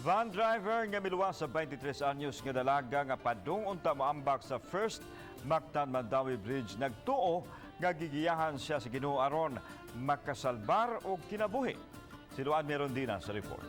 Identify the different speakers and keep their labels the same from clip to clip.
Speaker 1: Van driver nga miluwas sa 23 anyos nga dalaga nga padung unta mo-ambak sa first Mactan Bridge nagtuo nga gigiyahan siya sa Ginuo aron makasalbar o kinabuhi. Siluan meron din sa report.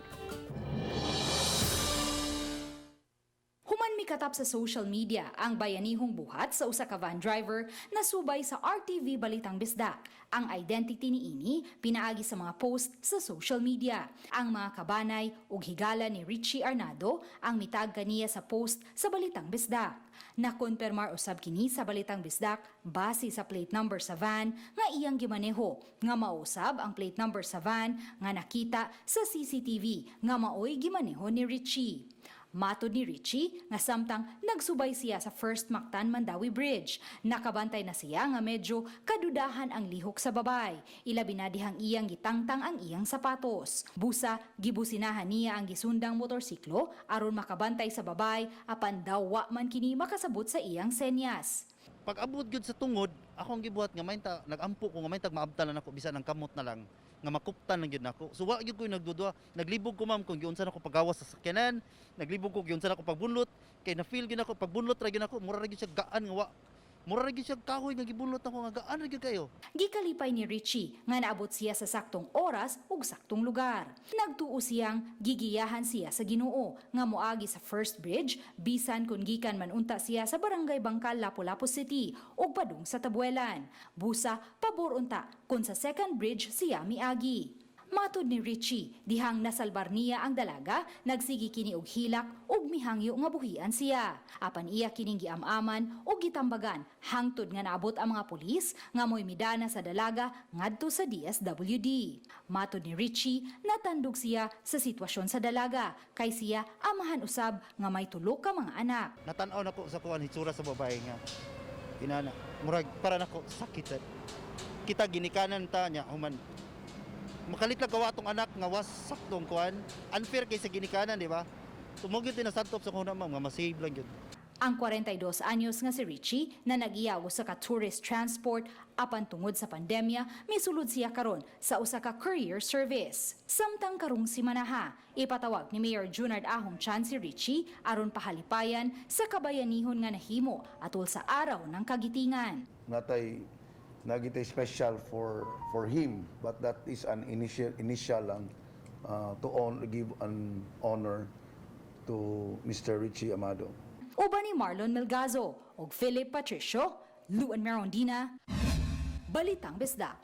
Speaker 2: Human mikatap sa social media ang Bayanihong Buhat sa usa ka van driver na subay sa RTV Balitang Bisdak. Ang identity ni ini pinaagi sa mga post sa social media. Ang mga kabanay ug higala ni Richie Arnado ang mitag kaniya sa post sa Balitang Bisdak. Nakonpermar usab kini sa Balitang Bisdak base sa plate number sa van nga iyang gimaneho nga mausab ang plate number sa van nga nakita sa CCTV nga maoy gimaneho ni Richie. Matod ni Richie nga samtang nagsubay siya sa First Mactan Bridge. Nakabantay na siya nga medyo kadudahan ang lihok sa babay. Ilabi na dihang iyang gitangtang ang iyang sapatos. Busa, gibusinahan niya ang gisundang motorsiklo aron makabantay sa babay apan daw wa man kini makasabot sa iyang senyas.
Speaker 3: Pag abot gyud sa tungod, akong gibuhat nga mainta nagampo ko nga mainta maabtalan ako bisan ang kamot na lang nga makuptan lang gyud nako. So wa gyud ko nagdudua, naglibog ko ma'am kung giunsa nako pagawas sa sakyanan, naglibog ko giunsa nako pagbunlot, kay na feel gyud nako pagbunlot ra gyud nako, mura ra gyud siya gaan nga wa. Mura ra gyud siya kahoy nga gibunlot nako nga gaan ra gyud kayo.
Speaker 2: Gikalipay ni Richie nga naabot siya sa saktong oras ug saktong lugar. Nagtuo siyang gigiyahan siya sa Ginuo nga moagi sa First Bridge bisan kun gikan man unta siya sa Barangay Bangkal, Lapu-Lapu City ug padung sa Tabuelan. Busa pabor unta kun sa Second Bridge siya miagi. Matod ni Richie, dihang nasalbar niya ang dalaga, nagsigi kini og hilak ug mihangyo nga buhian siya. Apan iya kining giam-aman ug gitambagan hangtod nga naabot ang mga pulis nga moy midana sa dalaga ngadto sa DSWD. Matod ni Richie, natandog siya sa sitwasyon sa dalaga kay siya amahan usab nga may tulo ka mga anak.
Speaker 3: Natanaw nako sa kuan hitsura sa babae nga. Inana, murag para nako sakit. Kita ginikanan ta nya human makalit lang gawa tong anak nga was saktong kuan unfair kay sa ginikanan, di ba? Tumugid din na santop sa kuna ma'am nga masave lang yun.
Speaker 2: Ang 42 anyos nga si Richie na nagiyaw sa ka-tourist transport apan tungod sa pandemya, misulod siya karon sa usa ka courier service. Samtang karong si Manaha, ipatawag ni Mayor Junard Ahong Chan si Richie aron pahalipayan sa kabayanihon nga nahimo atol sa araw ng kagitingan.
Speaker 4: Nagitay special for him, but that is an initial lang to give an honor to Mr. Richie Amado.
Speaker 2: Uban ni Marlon Melgazo ug Philip Patricio, Luan Merondina, Balitang Bisdak.